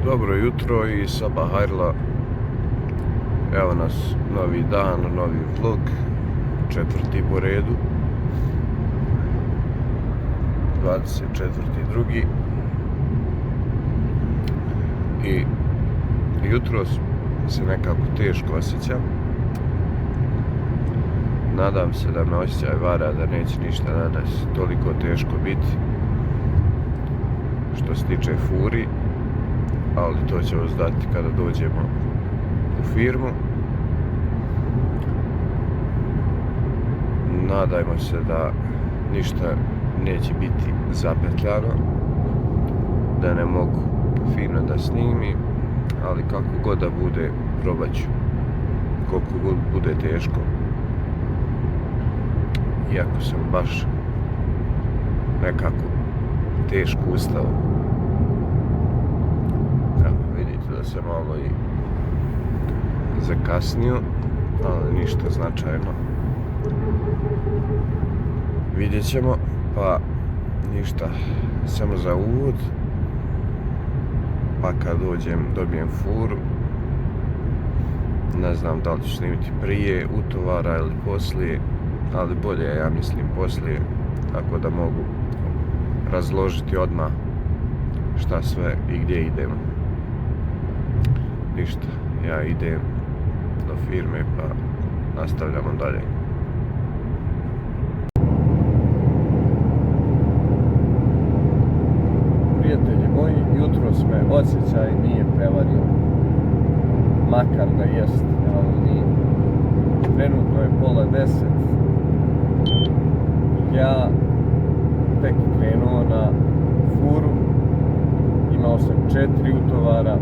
Dobro jutro i Sabah Hayırlı. Evo nas, novi dan, novi vlog, četvrti po redu, 24.2. I jutros se nekako teško osjećam. Nadam se da me osjećaj vara, da neće ništa danas toliko teško biti što se tiče furi, ali to ćemo znati kada dođemo u firmu. Nadajmo se da ništa neće biti zapetljano, da ne mogu fino da snimim, ali kako god da bude, probat ću, koliko god bude teško. Iako sam baš nekako teško ustao. Evo, vidite da sam malo i zakasnio, ali ništa značajno. Vidjet ćemo, pa ništa, samo za uvod. Pa kad dobijem furu, ne znam da li ću snimiti prije utovara ili poslije, ali bolje je, ja mislim, poslije, tako da mogu razložiti odmah šta sve i gdje idemo. Ništa, ja idem do firme pa nastavljamo dalje. Prijatelji moji, jutros me osjećaj nije prevario, makar da jest, ali nije. Trenutno je 9:30. Ja tek krenuo na furu, imao sam 4 utovara,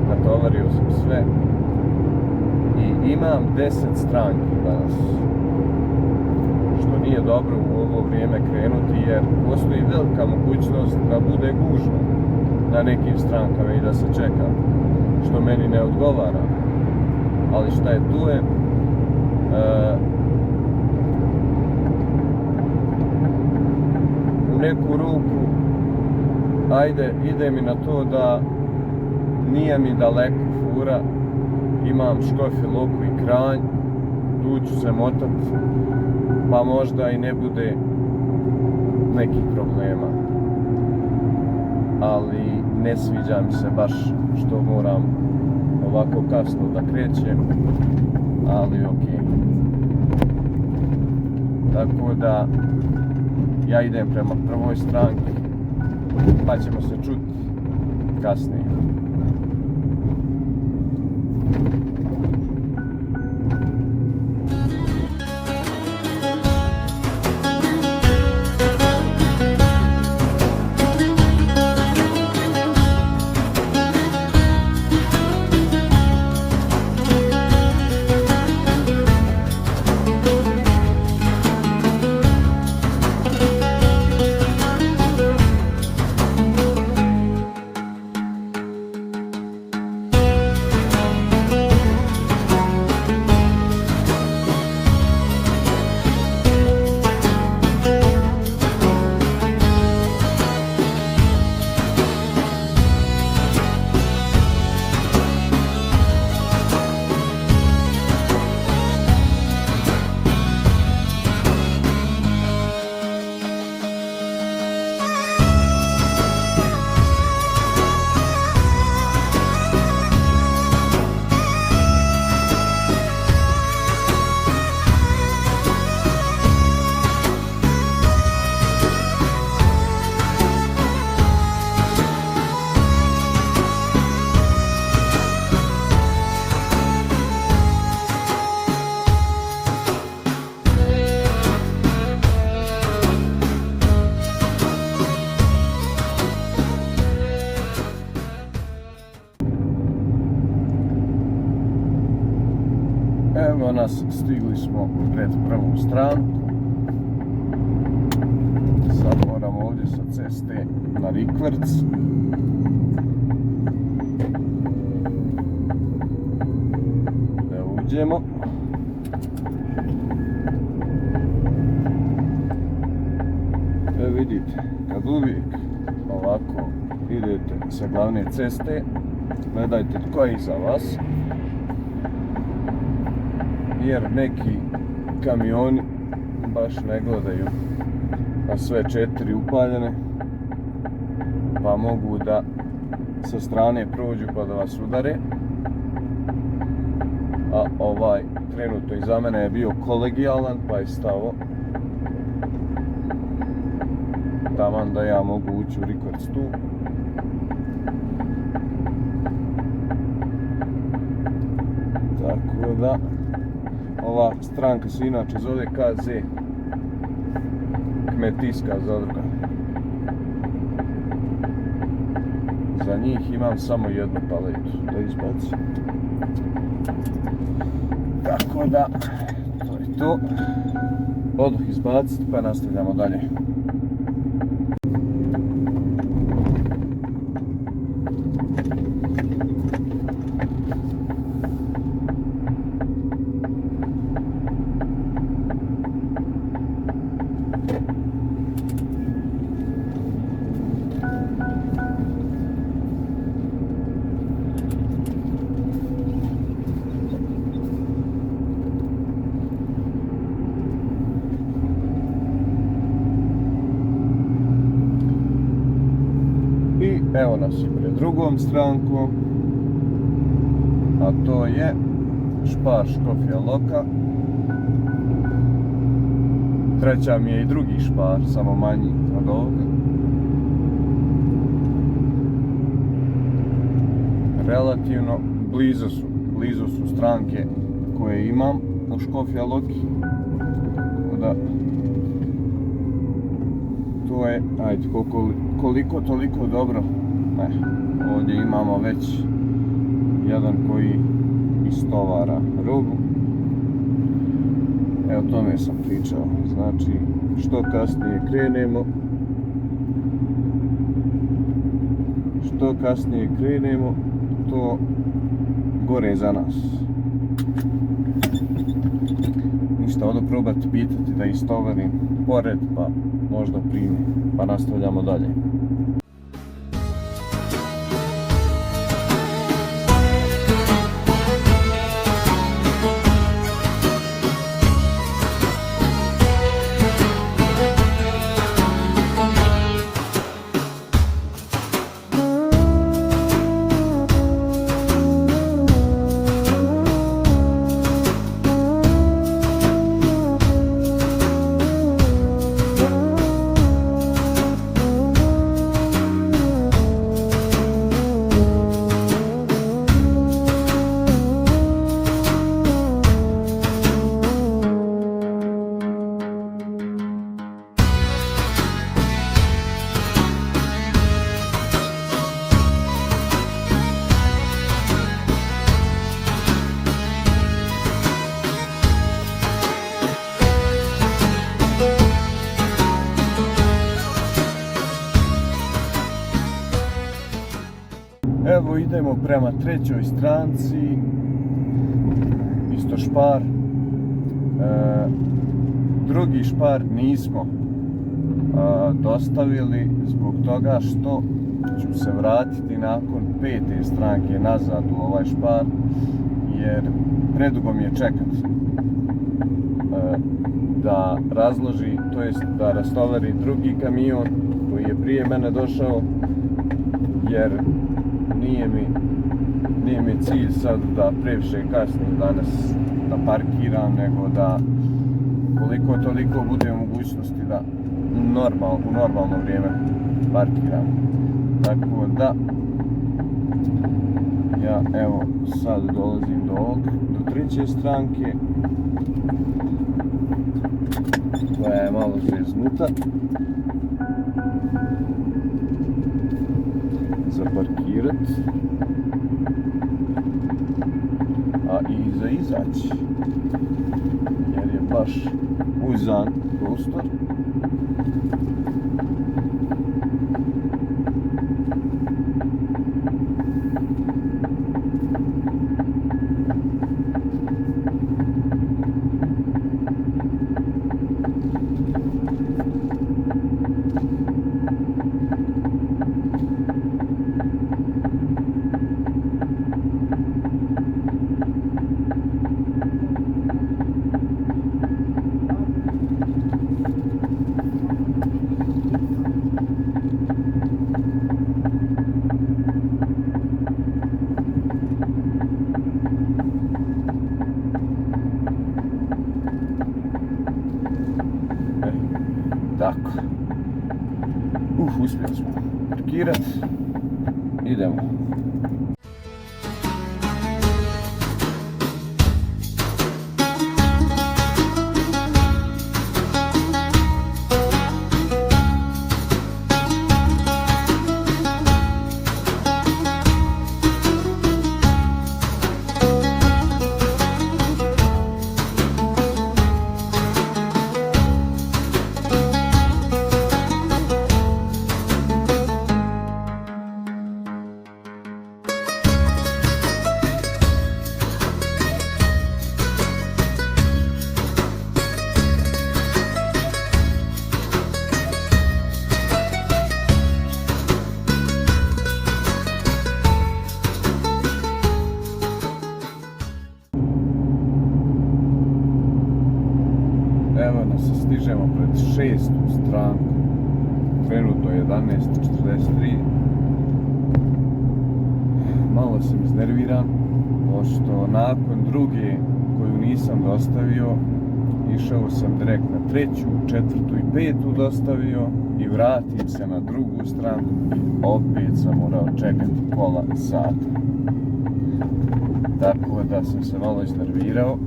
natovario sam sve i imam 10 stranki danas, što nije dobro u ovo vrijeme krenuti, jer postoji velika mogućnost da bude gužva na nekim strankama i da se čeka, što meni ne odgovara, ali šta je tu je. U neku ruku, ajde, ide mi na to da nije mi daleko fura, imam Škofje Loku i Kranj, tu ću se motat, pa možda i ne bude nekih problema. Ali ne sviđa mi se baš što moram ovako kasno da krećem, ali ok. Tako da ja idem prema prvoj stranki, pa ćemo se čuti kasnije. Evo nas, stigli smo pred prvu stranku. Sad moramo ovdje sa ceste na Rikverc. Da uđemo. Vidite, kad uvijek ovako idete sa glavne ceste, gledajte tko je iza vas, jer neki kamioni baš ne gledaju na sve 4 upaljene, pa mogu da sa strane prođu pa da vas udare. A ovaj trenutno iza mene je bio kolegijalan pa je stao taman da ja mogu ući u record stup. Tako da ova stranka se inače zove KZ, Kmetijska zadruga. Za njih imam samo jednu paletu da izbacim. Tako da, to je to. Odoh izbaciti pa nastavljamo dalje. Evo nas i pred drugom strankom, a to je Špar Škofja Loka. Treća mi je i drugi Špar, samo manji od ovoga. Relativno blizu su stranke koje imam u Škofja Loki. Da, to je, ajde, koliko toliko dobro. Ovdje imamo već jedan koji istovara robu. Evo, o tome sam pričao. Znači, što kasnije krenemo, to gore za nas. Ništa, odo probati pitati da istovarim pored, pa možda primi, pa nastavljamo dalje. Evo, idemo prema trećoj stranci, isto Špar. Drugi Špar nismo dostavili zbog toga što ću se vratiti nakon 5. stranke nazad u ovaj Špar, jer predugo mi je čekat da razloži, to jest da rastovari drugi kamion koji je prije mene došao, jer nije mi cilj sad da previše kasnim danas da parkiram, nego da koliko toliko bude u mogućnosti da u normalno vrijeme parkiram. Tako da ja evo sad dolazim do treće stranke koja je malo zeznuta za parkirat, a i za izaći, jer je baš uzan prostor. uspjeli smo parkirat, idemo. Evo nas, stižemo pred 6. stranku, trenutno je 11:43. Malo sam iznerviran, pošto nakon druge koju nisam dostavio, išao sam direkt na 3., 4. i 5. dostavio i vratim se na drugu stranku i opet sam morao čekati pola sata. Tako da sam se malo iznervirao,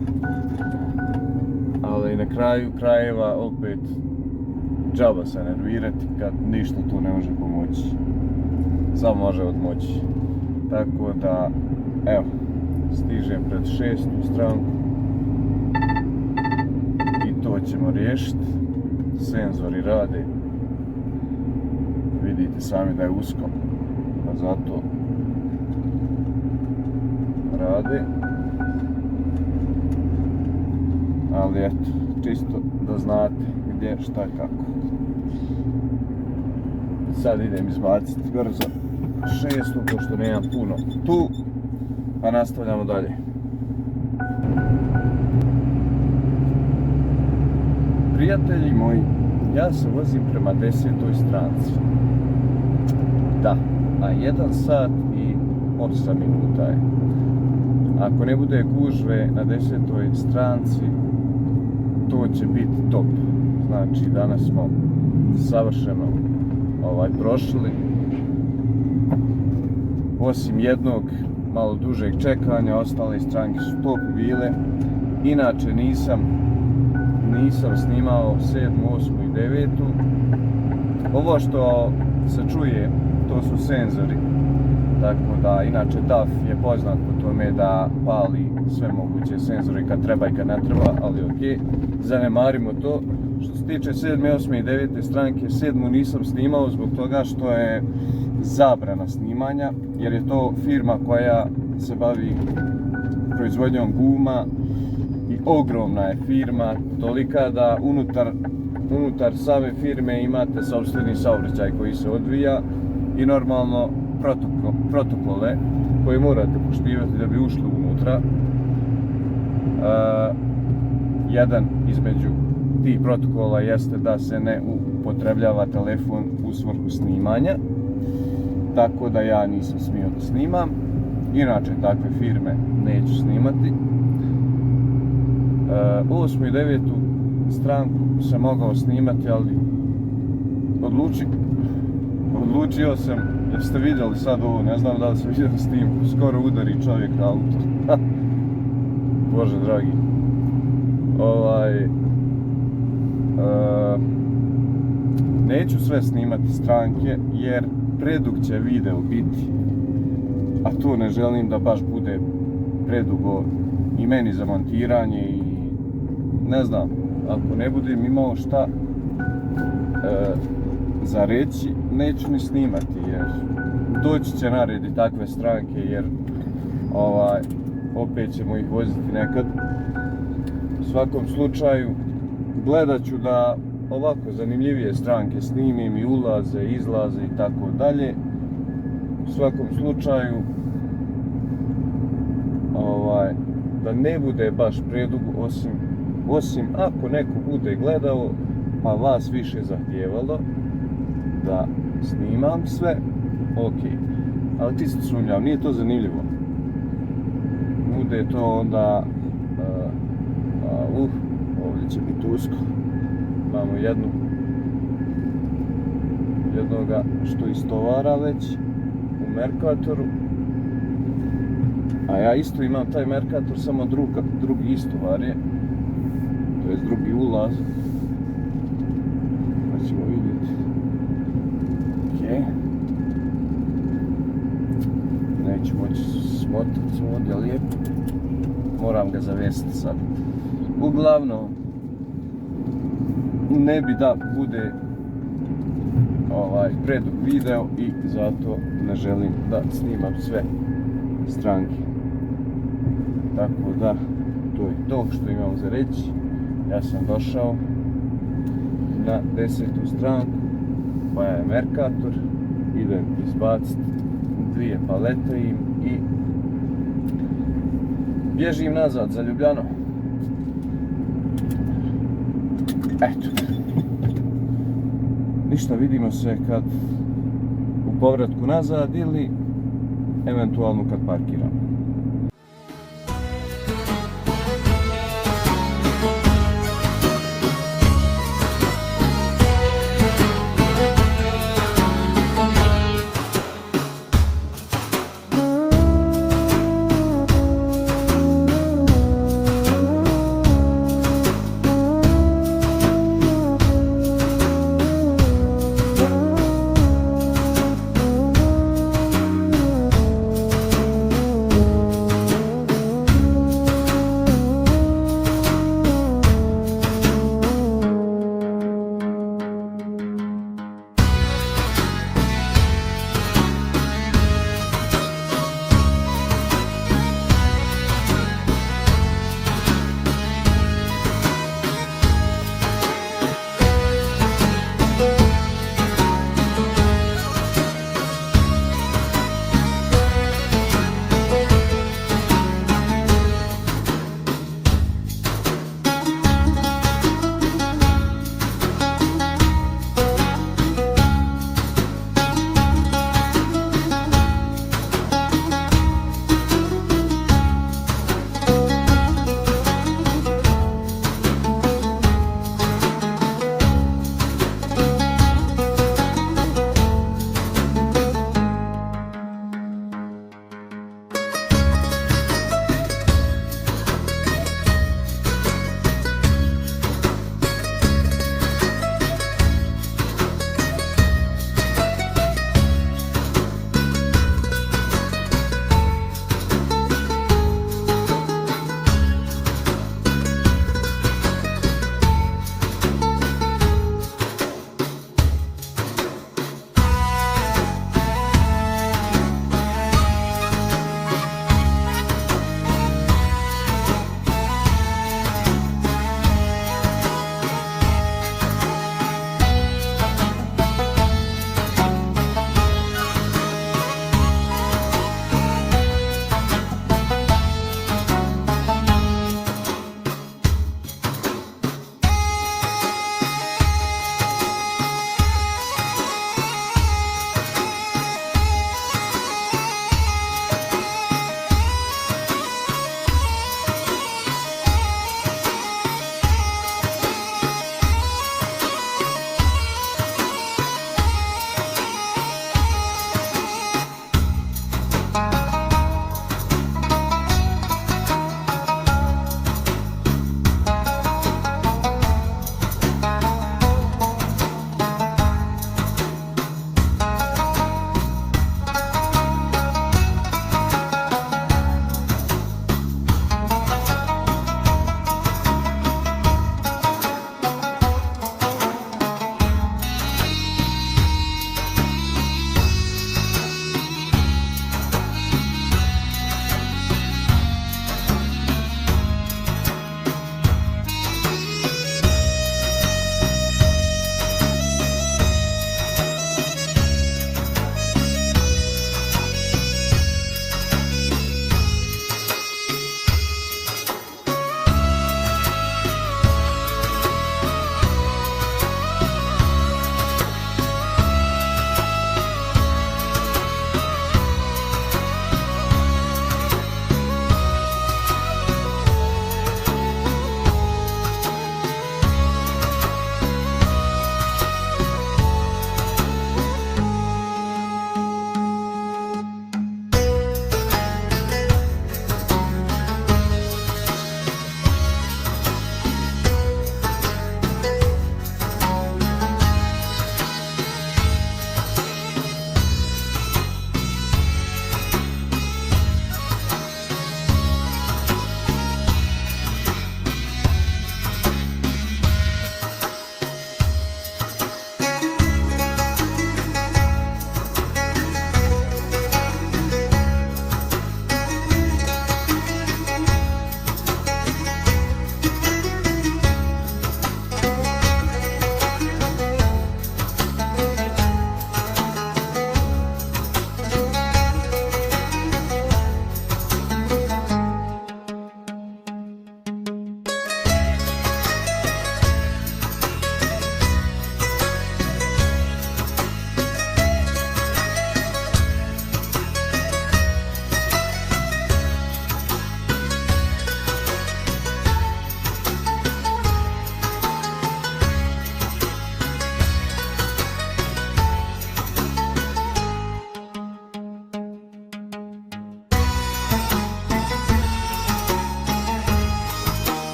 ali na kraju krajeva opet džaba se nervirati kad ništa tu ne može pomoći, samo može odmoći. Tako da, evo, stižem pred 6. stranku i to ćemo riješiti. Senzori rade, vidite sami da je usko, pa zato rade. Ali eto, čisto da znate gdje, šta, kako. Sad idem izbaciti brzo 6. pošto nemam puno tu, pa nastavljamo dalje. Prijatelji moji, ja se vozim prema 10. stranci. Da, a 1 sat i 8 minuta je. Ako ne bude gužve na 10. stranci, to će biti top. Znači, danas smo savršeno prošli. Osim jednog malo dužeg čekanja, ostale stranke su top bile. Inače nisam snimao 7., 8. i 9. Ovo što se čuje, to su senzori. Tako da, inače DAF je poznat po tome da pali sve moguće senzore kad treba i kad ne treba, ali ok, zanemarimo to. Što se tiče 7., 8. i 9. stranke, 7. nisam snimao zbog toga što je zabrana snimanja, jer je to firma koja se bavi proizvodnjom guma i ogromna je firma, tolika da unutar same firme imate sopstveni saobraćaj koji se odvija i normalno protokole koje morate poštivati da bi ušli unutra. Jedan između tih protokola jeste da se ne upotrebljava telefon u svrhu snimanja, tako da ja nisam smio da snimam. Inače takve firme neću snimati. 8. i 9. stranku sam mogao snimati, ali odlučio sam, jer ste vidjeli sad ovo, ne znam da li ste vidjeli snimku, skoro udari čovjek auto. Bože dragi. Neću sve snimati stranke, jer predug će video biti, a to ne želim da baš bude predugo i meni za montiranje i ne znam, ako ne budem imao šta za reći, neću ni snimati, jer doći će na red i takve stranke, jer opet ćemo ih voziti nekad. U svakom slučaju gledat ću da ovako zanimljivije stranke snimim i ulaze, izlaze i tako dalje. U svakom slučaju da ne bude baš predugo, osim ako neko bude gledao pa vas više zahtijevalo da snimam sve, ok, ali ti se sumnjam, nije to zanimljivo. Bude to onda ovdje će biti usko. Imamo jednoga što istovara već u Mercatoru. A ja isto imam taj Mercator, samo drugi istovar je. To je drugi ulaz. Pa ćemo vidjeti. Ok. Neću moći smotati ovdje lijepo. Moram ga zavesiti sad. Uglavnom, ne bi da bude predug video i zato ne želim da snimam sve stranke. Tako da, to je to što imam za reći. Ja sam došao na 10. stranku, pa je Mercator. Idem izbaciti 2 palete im i bježim nazad za Ljubljanu. Eto. Ništa, vidimo se kad u povratku nazad ili eventualno kad parkiram.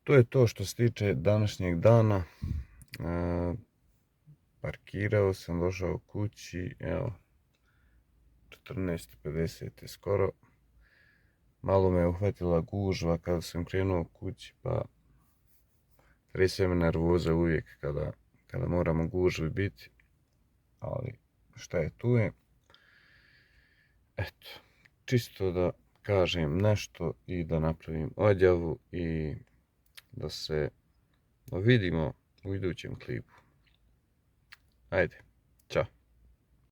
To je to što se tiče današnjeg dana. Parkirao sam, došao kući, evo, 14:50 je skoro. Malo me je uhvatila gužva kada sam krenuo kući, pa trese me nervoza uvijek kada moramo gužvi biti. Ali šta je tu je. Eto, čisto da kažem nešto i da napravim odjavu i da se vidimo u idućem klipu. Ajde, ćao.